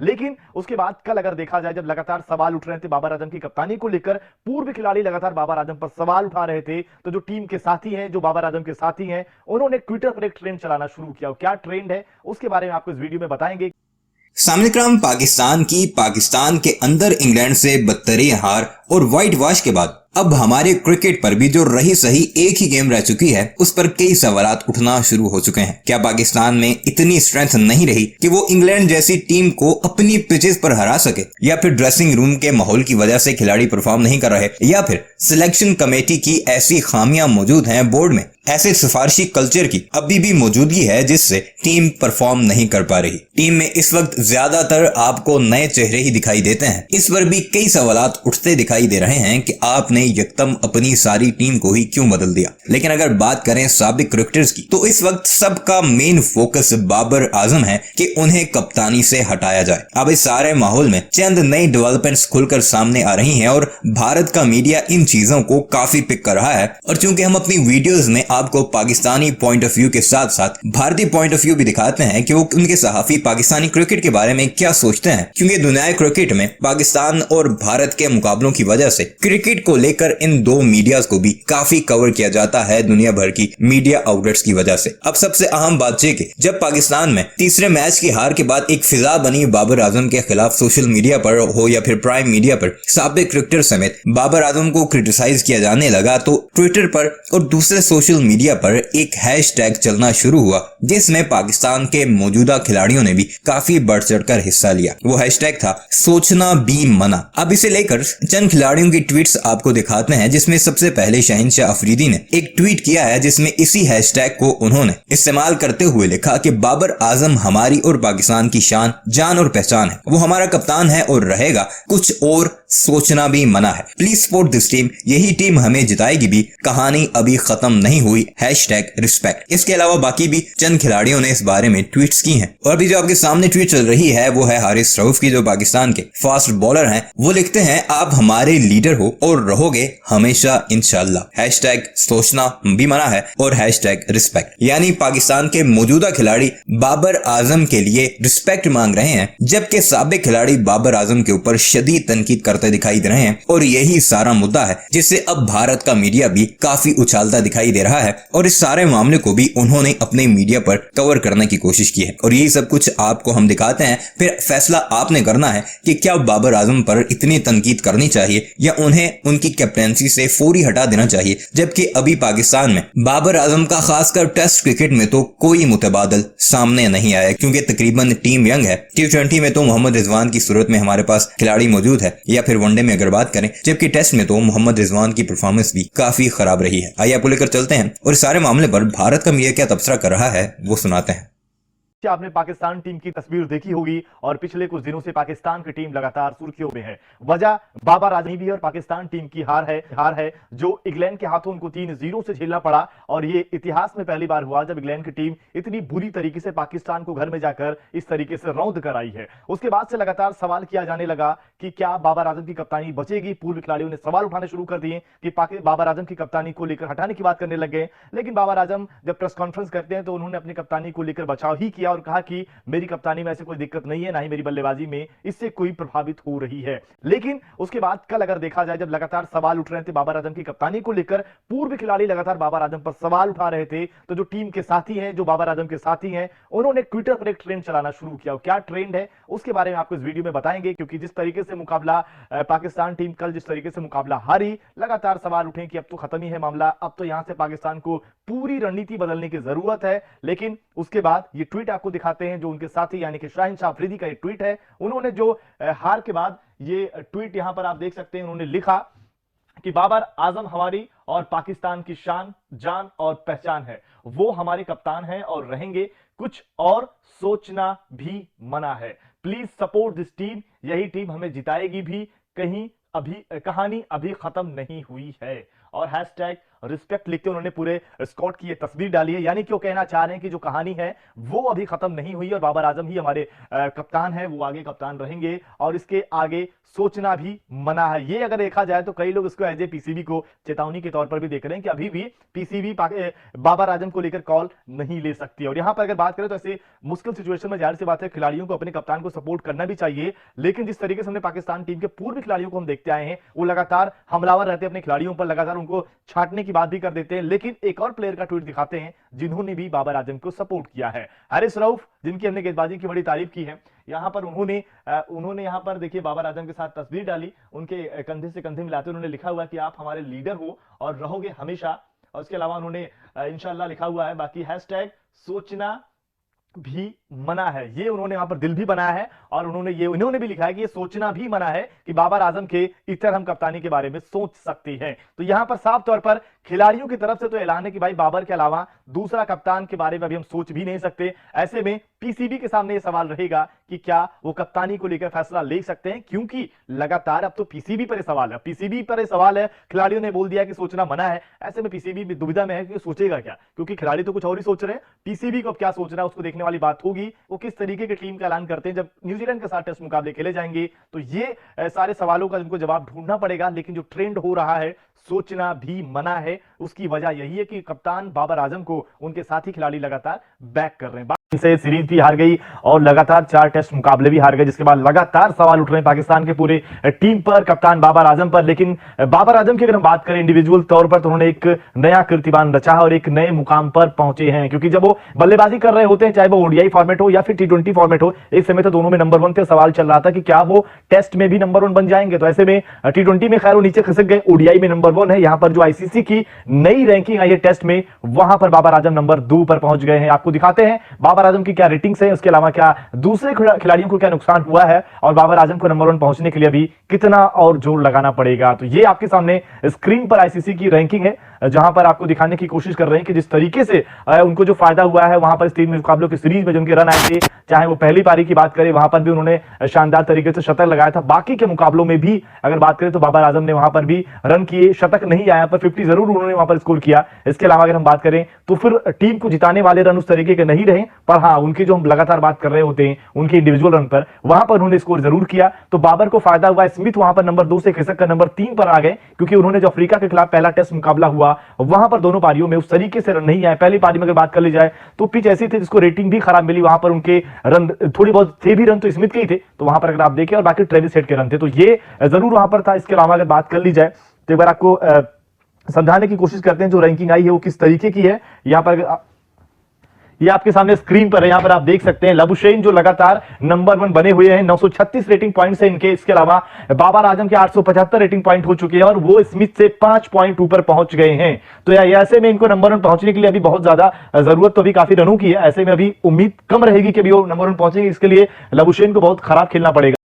लेकिन उसके बाद कल अगर देखा जाए, जब लगातार सवाल उठ रहे थे बाबर आजम की कप्तानी को लेकर, पूर्व खिलाड़ी लगातार बाबर आजम पर सवाल उठा रहे थे, तो जो टीम के साथी हैं, जो बाबर आजम के साथी हैं, उन्होंने ट्विटर पर एक ट्रेंड चलाना शुरू किया। क्या ट्रेंड है उसके बारे में आपको इस वीडियो में बताएंगे। सामने क्रम पाकिस्तान की पाकिस्तान के अंदर इंग्लैंड से बदतरीन हार और व्हाइट वॉश के बाद अब हमारे क्रिकेट पर भी जो रही सही एक ही गेम रह चुकी है, उस पर कई सवालात उठना शुरू हो चुके हैं। क्या पाकिस्तान में इतनी स्ट्रेंथ नहीं रही कि वो इंग्लैंड जैसी टीम को अपनी पिचेस पर हरा सके, या फिर ड्रेसिंग रूम के माहौल की वजह से खिलाड़ी परफॉर्म नहीं कर रहे, या फिर सिलेक्शन कमेटी की ऐसी खामियां मौजूद हैं बोर्ड में, ऐसे सिफारशी कल्चर की अभी भी मौजूदगी है जिससे टीम परफॉर्म नहीं कर पा रही। टीम में इस वक्त ज्यादातर आपको नए चेहरे ही दिखाई देते हैं। इस पर भी कई सवालात उठते दिखाई दे रहे हैं कि आपने यकदम अपनी सारी टीम को ही क्यों बदल दिया। लेकिन अगर बात करें साबिक क्रिकेटर्स की, तो इस वक्त सबका मेन फोकस बाबर आजम है कि उन्हें कप्तानी से हटाया जाए। अब इस सारे माहौल में चंद नई डेवलपमेंट्स खुलकर सामने आ रही हैं और भारत का मीडिया इन चीजों को काफी पिक कर रहा है। और चूंकि हम अपनी वीडियोस में आपको पाकिस्तानी पॉइंट ऑफ व्यू के साथ साथ भारतीय पॉइंट ऑफ व्यू भी दिखाते हैं कि वो उनके सहाफी पाकिस्तानी क्रिकेट के बारे में क्या सोचते हैं, क्योंकि दुनिया क्रिकेट में पाकिस्तान और भारत के मुकाबलों की वजह से क्रिकेट को लेकर इन दो मीडियाज को भी काफी कवर किया जाता है दुनिया भर की मीडिया आउटलेट्स की वजह से। अब सबसे अहम बात यह कि जब पाकिस्तान में तीसरे मैच की हार के बाद एक फिजा बनी बाबर आजम के खिलाफ, सोशल मीडिया पर हो या फिर प्राइम मीडिया पर साबिक क्रिकेटर समेत बाबर आजम को क्रिटिसाइज किया जाने लगा, तो ट्विटर पर और दूसरे सोशल मीडिया पर एक हैशटैग चलना शुरू हुआ जिसमें पाकिस्तान के मौजूदा खिलाड़ियों ने भी काफी बढ़ चढ़कर हिस्सा लिया। वो हैशटैग था सोचना भी मना। अब इसे लेकर चंद खिलाड़ियों की ट्वीट्स आपको दिखाते हैं, जिसमें सबसे पहले शहनशाह अफरीदी ने एक ट्वीट किया है जिसमें इसी हैशटैग को उन्होंने इस्तेमाल करते हुए लिखा कि बाबर आजम हमारी और पाकिस्तान की शान, जान और पहचान है। वो हमारा कप्तान है और रहेगा, कुछ और सोचना भी मना है। प्लीज सपोर्ट दिस टीम, यही टीम हमें जिताएगी भी, कहानी अभी खत्म नहीं हुई, हैशटैग रिस्पेक्ट। इसके अलावा बाकी भी चंद खिलाड़ियों ने इस बारे में ट्वीट्स की हैं। और अभी जो आपके सामने ट्वीट चल रही है वो है हारिस रऊफ की, जो पाकिस्तान के फास्ट बॉलर हैं। वो लिखते हैं, आप हमारे लीडर हो और रहोगे हमेशा इंशाल्लाह, हैशटैग सोचना भी मना है और हैशटैग रिस्पेक्ट। यानी पाकिस्तान के मौजूदा खिलाड़ी बाबर आजम के लिए रिस्पेक्ट मांग रहे हैं, जबकि साबिक खिलाड़ी बाबर आजम के ऊपर शदीद तनकीद करते दिखाई दे रहे हैं। और यही सारा मुद्दा है जिससे अब भारत का मीडिया भी काफी उछालता दिखाई दे रहा है, और इस सारे मामले को भी उन्होंने अपने मीडिया पर कवर करने की कोशिश की है। और यही सब कुछ आपको हम दिखाते हैं, फिर फैसला आपने करना है कि क्या बाबर आजम पर इतनी तनकीद करनी चाहिए या उन्हें उनकी कैप्टेंसी से फौरी हटा देना चाहिए। जबकि अभी पाकिस्तान में बाबर आजम का खासकर टेस्ट क्रिकेट में तो कोई मुतबादल सामने नहीं आया, क्योंकि तकरीबन टीम यंग है। T20 में तो मोहम्मद रिजवान की सूरत में हमारे पास खिलाड़ी मौजूद है, या फिर वनडे में अगर बात करें, जबकि टेस्ट में तो मोहम्मद रिजवान की परफॉर्मेंस भी काफी खराब रही है। आइए आपको लेकर चलते हैं और इस सारे मामले पर भारत का मीडिया क्या तबसरा कर रहा है वो सुनाते हैं। आपने पाकिस्तान टीम की तस्वीर देखी होगी और पिछले कुछ दिनों से पाकिस्तान की टीम लगातार सुर्खियों में है। वजह बाबर आजमी भी है और पाकिस्तान टीम की हार है जो इंग्लैंड के हाथों उनको 3-0 से झेलना पड़ा। और ये इतिहास में पहली बार हुआ जब इंग्लैंड की टीम इतनी बुरी तरीके से पाकिस्तान को घर में जाकर इस तरीके से रौंद कर आई है। उसके बाद से लगातार सवाल किया जाने लगा कि क्या बाबर आजम की कप्तानी बचेगी। पूर्व खिलाड़ियों ने सवाल उठाने शुरू कर दिए कि बाबर आजम की कप्तानी को लेकर हटाने की बात करने लग गए। लेकिन बाबर आजम जब प्रेस कॉन्फ्रेंस करते हैं तो उन्होंने अपनी कप्तानी को लेकर बचाव ही किया और कहा कि मेरी कप्तानी में ऐसे कोई दिक्कत नहीं है, ना ही मेरी बल्लेबाजी में इससे कोई प्रभावित हो रही है। लेकिन उसके बाद कल अगर देखा जाए, जब लगातार सवाल उठ रहे थे बाबर आजम की कप्तानी को लेकर, पूर्व खिलाड़ी लगातार बाबर आजम पर सवाल उठा रहे थे, तो जो टीम के साथी हैं, जो बाबर आजम के साथी हैं, उन्होंने ट्विटर पर एक ट्रेंड चलाना शुरू किया। क्या ट्रेंड है उसके बारे में आपको इस वीडियो में बताएंगे, क्योंकि जिस तरीके से मुकाबला पाकिस्तान टीम कल जिस तरीके से मुकाबला हारी, लगातार सवाल उठे कि अब तो खत्म ही है मामला, अब तो यहां से पाकिस्तान को पूरी रणनीति बदलने की जरूरत है। लेकिन उसके बाद ये ट्वीट आपको दिखाते हैं, जो उनके साथी यानी कि शहनशाह अफरीदी का ये ट्वीट है। उन्होंने जो हार के बाद ये ट्वीट यहां पर आप देख सकते हैं, उन्होंने लिखा कि बाबर आजम हमारी और पाकिस्तान की शान, जान और पहचान है। वो हमारे कप्तान हैं और रहेंगे, कुछ और सोचना भी मना है। प्लीज सपोर्ट दिस टीम, यही टीम हमें जिताएगी भी, कहानी अभी खत्म नहीं हुई है। और हैशटैग रिस्पेक्ट लिखते उन्होंने पूरे स्क्वाड की ये तस्वीर डाली है। यानी कि वो कहना चाह रहे हैं कि जो कहानी है वो अभी खत्म नहीं हुई और बाबर आजम ही हमारे कप्तान है, वो आगे कप्तान रहेंगे और इसके आगे सोचना भी मना है। ये अगर देखा जाए तो कई लोग इसको एज ए पीसीबी को चेतावनी के तौर पर भी देख रहे हैं कि अभी भी पीसीबी बाबर आजम को लेकर कॉल नहीं ले सकती। और यहां पर अगर बात करें तो ऐसे मुश्किल सिचुएशन में जाहिर सी बात है खिलाड़ियों को अपने कप्तान को सपोर्ट करना भी चाहिए, लेकिन जिस तरीके से हमने पाकिस्तान टीम के पूर्व खिलाड़ियों को हम देखते आए हैं वो लगातार हमलावर रहते हैं अपने खिलाड़ियों पर, लगातार उनको छाटने की बात भी कर देते हैं। लेकिन एक और प्लेयर का ट्वीट दिखाते हैं जिन्होंने भी बाबर आजम को सपोर्ट किया है, हारिस रऊफ, जिनकी हमने गेंदबाजी की बड़ी तारीफ की है। यहां पर उन्होंने यहां पर देखिए बाबर आजम के साथ तस्वीर डाली, उनके कंधे से कंधे मिलाते उन्होंने लिखा हुआ कि आप हमारे लीडर हो और रहोगे हमेशा। और उसके अलावा उन्होंने इंशाल्लाह लिखा हुआ है, बाकी हैशटैग सोचना भी मना है, ये उन्होंने यहां पर दिल भी बनाया है और इन्होंने भी लिखा है कि ये सोचना भी मना है कि बाबर आजम के इतर हम कप्तानी के बारे में सोच सकते हैं। तो यहां पर साफ तौर पर खिलाड़ियों की तरफ से तो ऐलान है कि भाई बाबर के अलावा दूसरा कप्तान के बारे में अभी हम सोच भी नहीं सकते। ऐसे में पीसीबी के सामने यह सवाल रहेगा कि क्या वो कप्तानी को लेकर फैसला ले सकते हैं, क्योंकि लगातार अब तो पीसीबी पर सवाल है, पीसीबी पर सवाल है। खिलाड़ियों ने बोल दिया कि सोचना मना है, ऐसे में पीसीबी भी दुविधा में है कि सोचेगा क्या, क्योंकि खिलाड़ी तो कुछ और ही सोच रहे हैं, पीसीबी को अब क्या सोचना है उसको देखने वाली बात होगी। वो किस तरीके की टीम का ऐलान करते हैं जब न्यूजीलैंड के साथ टेस्ट मुकाबले खेले जाएंगे, तो ये सारे सवालों का जिनको जवाब ढूंढना पड़ेगा। लेकिन जो ट्रेंड हो रहा है सोचना भी मना है, उसकी वजह यही है कि कप्तान बाबर आजम को उनके साथी खिलाड़ी लगातार बैक कर रहे हैं। से सीरीज भी हार गई और लगातार 4 टेस्ट मुकाबले भी हार गए, जिसके बाद लगातार सवाल उठ रहे हैं पाकिस्तान के पूरे टीम पर, कप्तान बाबर आजम पर। लेकिन बाबर आजम की अगर हम बात करें इंडिविजुअल तौर पर तो उन्होंने एक नया कीर्तिमान रचा है और एक नए मुकाम पर पहुंचे हैं, क्योंकि जब वो बल्लेबाजी कर रहे होते हैं, चाहे वो ओडीआई फॉर्मेट हो या फिर टी20 फॉर्मेट हो, एक समय तो दोनों में नंबर 1 थे। सवाल चल रहा था कि क्या वो टेस्ट में भी नंबर 1 बन जाएंगे, तो ऐसे में टी20 में खैर वो नीचे खिसक गए, ओडीआई में नंबर 1 है। यहां पर जो आईसीसी की नई रैंकिंग आई है टेस्ट में, वहां पर बाबर आजम नंबर 2 पर पहुंच गए हैं। आपको दिखाते हैं बाबर आजम की क्या रेटिंग है, उसके अलावा क्या दूसरे खिलाड़ियों को क्या नुकसान हुआ है और बाबर आजम को नंबर 1 पहुंचने के लिए अभी कितना और जोर लगाना पड़ेगा। तो ये आपके सामने स्क्रीन पर आईसीसी की रैंकिंग है, जहां पर आपको दिखाने की कोशिश कर रहे हैं कि जिस तरीके से उनको जो फायदा हुआ है वहां पर इस 3 मुकाबलों की सीरीज में जो उनके रन आए थे, चाहे वो पहली पारी की बात करें वहां पर भी उन्होंने शानदार तरीके से शतक लगाया था। बाकी के मुकाबलों में भी अगर बात करें तो बाबर आजम ने वहां पर भी रन किए, शतक नहीं आया पर 50 जरूर उन्होंने वहां पर स्कोर किया। इसके अलावा अगर हम बात करें तो फिर टीम को जिताने वाले रन उस तरीके के नहीं रहे, पर हाँ उनकी जो हम लगातार बात कर रहे होते हैं उनके इंडिविजुअल रन पर, वहां पर उन्होंने स्कोर जरूर किया। तो बाबर को फायदा हुआ, स्मिथ वहां पर नंबर 2 से खिसक कर नंबर 3 पर आ गए, क्योंकि उन्होंने जो अफ्रीका के खिलाफ पहला टेस्ट मुकाबला हुआ वहां पर दोनों पारियों में उस तरीके से रन नहीं आए। पहली पारी में अगर बात कर ली जाए तो पिच ऐसी थी जिसको रेटिंग भी खराब मिली, वहां पर उनके रन थोड़ी बहुत थे भी, रन तो स्मिथ के ही थे, तो वहां पर अगर आप देखें, और बाकी ट्रेविस हेड के रन थे, तो ये जरूर वहां पर था। इसके अलावा अगर बात कर ली जाए तो एक बार आपको समझाने की कोशिश करते हैं जो रैंकिंग आई है वो किस तरीके की है। यहां पर ये आपके सामने स्क्रीन पर है, यहां पर आप देख सकते हैं लबुशेन जो लगातार नंबर 1 बने हुए हैं, 936 रेटिंग पॉइंट्स हैं इनके। इसके अलावा बाबर आजम के 875 रेटिंग पॉइंट हो चुके हैं और वो स्मिथ से 5 पॉइंट ऊपर पहुंच गए हैं। तो ऐसे में इनको नंबर 1 पहुंचने के लिए अभी बहुत ज्यादा जरूरत तो अभी काफी रनों की है, ऐसे में अभी उम्मीद कम रहेगी कि अभी वो नंबर 1 पहुंचेंगे। इसके लिए लबुशेन को बहुत खराब खेलना पड़ेगा।